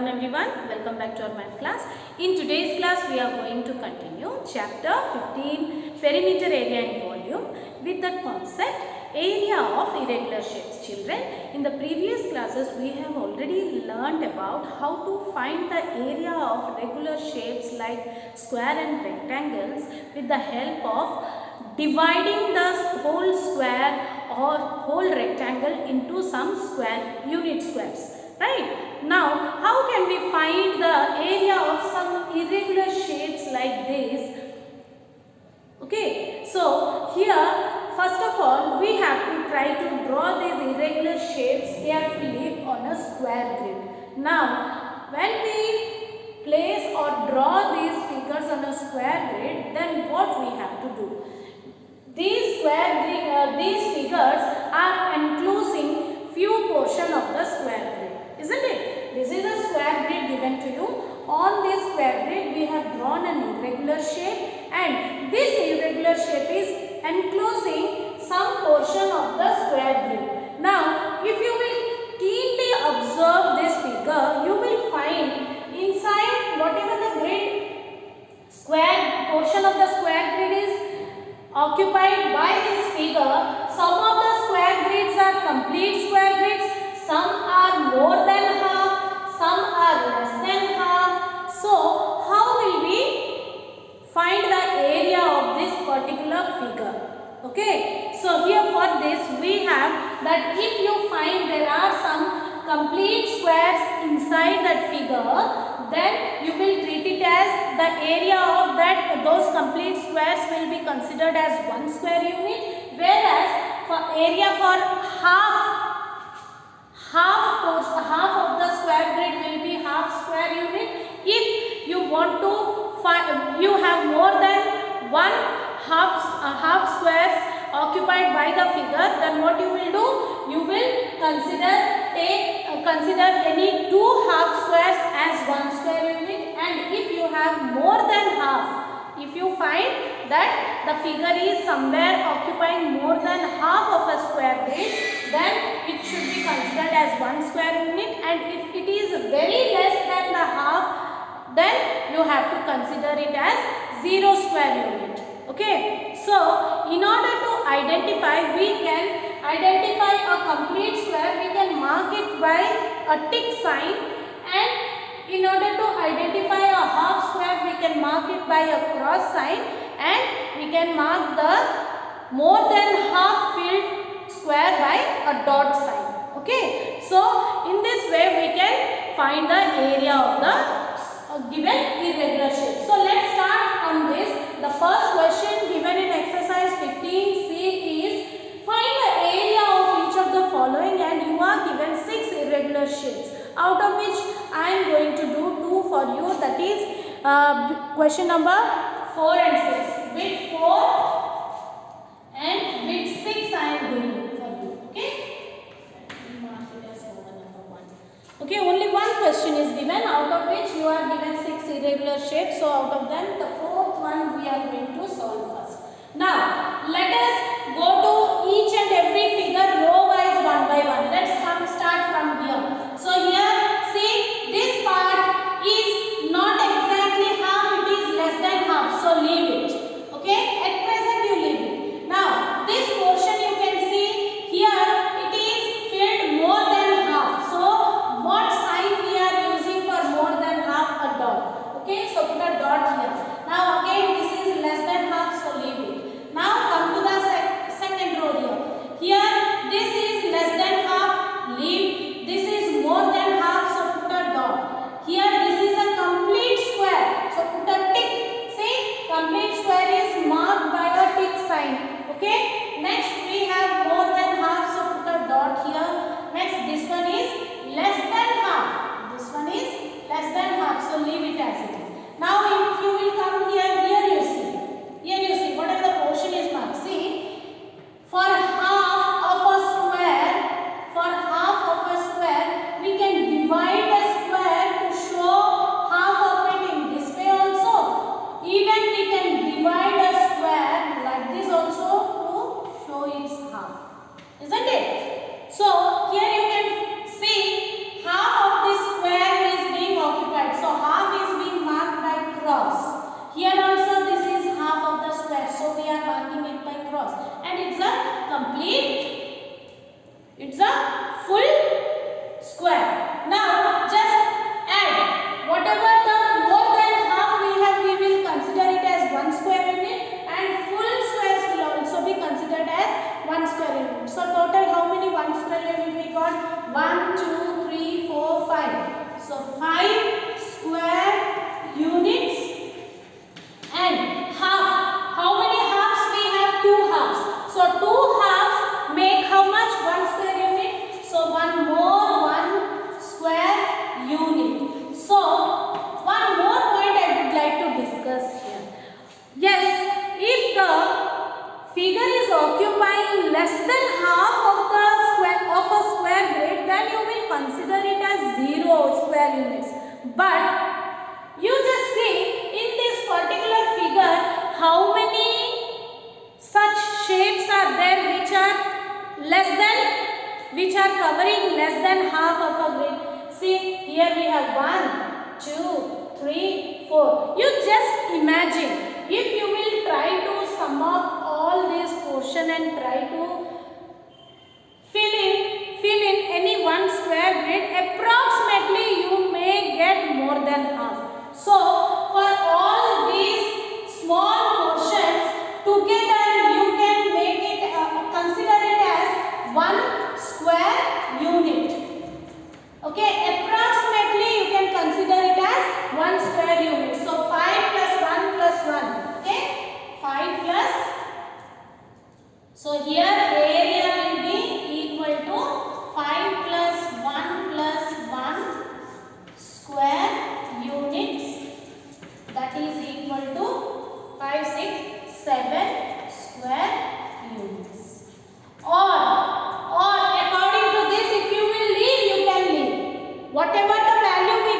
afternoon everyone, welcome back to our math class. In today's class we are going to continue chapter 15 perimeter area and volume with the concept area of irregular shapes. Children, in the previous classes we have already learned about how to find the area of regular shapes like square and rectangles with the help of dividing the whole square or whole rectangle into some unit squares. Right. Now, how can we find the area of some irregular shapes like this? Okay. So, here first of all we have to try to draw these irregular shapes carefully on a square grid. Now, when we place or draw these figures on a square grid, then what we have to do? These figures are enclosing few portion of the square grid. Isn't it? This is a square grid given to you. On this square grid we have drawn an irregular shape, and this irregular shape is enclosing some portion of the square grid. Now, if you will keenly observe this figure, you will find inside whatever the square portion of the square grid is occupied by this figure, some of the square grids are complete square grids, some are more than half, some are less than half. So, how will we find the area of this particular figure? Okay. So, here for this we have that if you find there are some complete squares inside that figure, then you will treat it as the area of those complete squares will be considered as one square unit, whereas for area for half of the square grid will be half square unit. If you want to find, you have more than one half squares occupied by the figure, then what you will do? You will consider any two half squares as one square unit, and if you have more than half, if you find that the figure is somewhere occupying more than half of a square grid, then it should be considered as one square unit, and if it is very less than the half, then you have to consider it as 0 square unit. Okay. So, in order to identify, we can identify a complete square, we can mark it by a tick sign, and in order to identify a half square, we can mark it by a cross sign, and we can mark the more than half filled square by a dot sign. Okay. So, in this way we can find the area of the given irregular shape. So, let's start from this. The first question given in exercise 15C is find the area of each of the following, and you are given 6 irregular shapes, out of which I am going to do 2 for you, that is question number 4 and 6. Bit 4 and bit 6 I am doing for you. Okay. Mark it as number 1. Okay, only one question is given, out of which you are given 6 irregular shapes. So, out of them, the 4th one we are going to solve first. Now, let us go to each and every figure row wise one by one. Let's start from here. So, here, see, this part is not exactly half, it is less than half. So, leave it. Okay, at present you leave it. Now, this portion you can see here, it is filled more than half. So, what sign we are using for more than half? A dot. Okay, so put a dot here. Now again this is less than half, so leave it. Now come to the second row here. Here this is less than half, leave. This is more than half, so put a dot. Here this is a complete square, so put a tick. See, complete square is marked by a tick sign. Okay. Next we have more than half, so put a dot here. Next this one is less than half. This one is less than half, so leave it as it is. Now if you will come here, here you see whatever the portion is marked. less than half of the square of a square grid, then you will consider it as 0 square units. But you just see in this particular figure how many such shapes are there which are covering less than half of a grid. See, here we have 1, 2, 3, 4. You just imagine if you will try to sum up all this portion and try to fill in any one square grid, approximately you may get more than half. So for all these small portions together, you can make it consider it as one square unit. Okay, approximately you can consider it as one square unit. So 5 plus 1 plus 1. Okay, 5 plus. So here area will be equal to 5 plus 1 plus 1 square units. That is equal to 5, 6, 7 square units. Or according to this, if you will leave, you can leave. Whatever the value we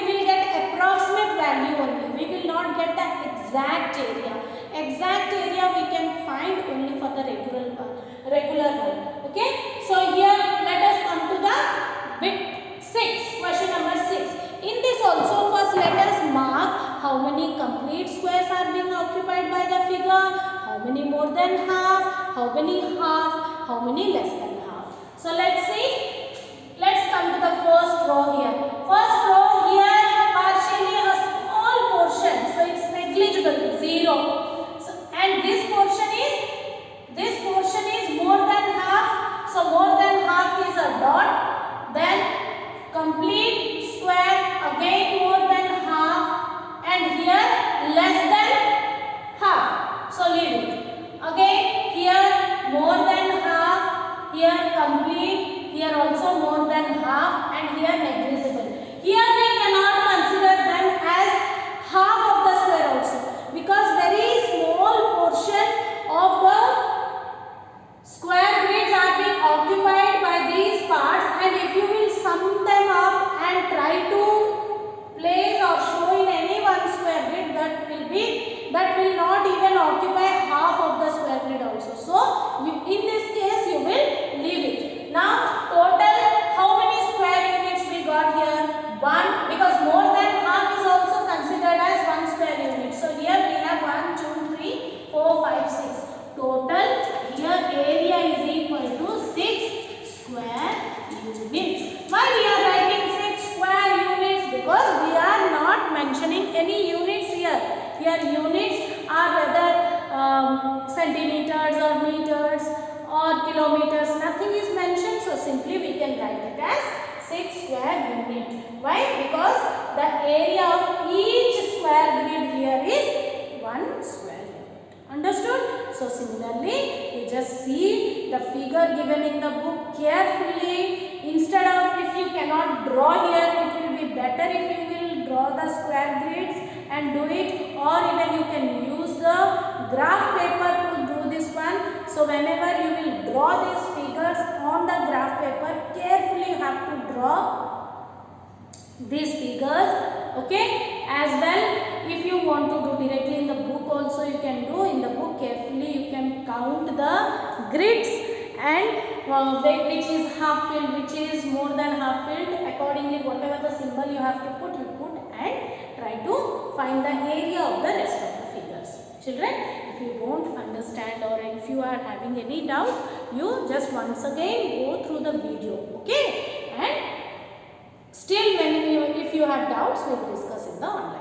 will get approximate value only. We will not get the exact area. Exact area we can find only for the regular one. Okay. So here let us come to the bit 6. Question number 6. In this also, first let us mark how many complete squares are being occupied by the figure, how many more than half, how many half, how many less than half. So let's see. Let's come to the first row here. First row here partially a small portion, so it's negligible, 0. So, and this portion is more than half. So more than half is a dot. Then complete square again more than half, and here less than half. So leave it. Again here more than half, here complete, here also more than half, and here negligible. Here we cannot consider them as half of the square also, because very small portion of the square grids are being occupied by these parts, and if you will sum them up and try to place or show in any one square grid, that will not even occupy half of the square grid also. So in this case you will leave it. Now total how many square units we got here? 1, because more than half is also considered as one square unit. So here we have 1, 2, 3, 4, 5, 6. Total here area is equal to 6 square units. Why we are writing 6 square units? Because we are not mentioning any units here. Here units are whether centimeters or meters or kilometers. Nothing is mentioned. So simply we can write it as 6 square unit. Why? Because the area of each square grid here is 1 square unit. Understood? So similarly, you just see the figure given in the book carefully. Instead of, if you cannot draw here, it will be better if you will draw the square grids and do it, or even you can use the graph paper to do this one. So whenever you will draw these figures on the graph paper, carefully you have to draw these figures. Okay, as well if you want to do directly in the book also, you can do in the book carefully. You can count the grids and which is half filled, which is more than half filled. Accordingly, whatever the symbol you have to put, you put and try to find the area of the rest of the figures. Children, if you don't understand or if you are having any doubt, you just once again go through the video. Okay, and still if you have doubts, we will discuss in the online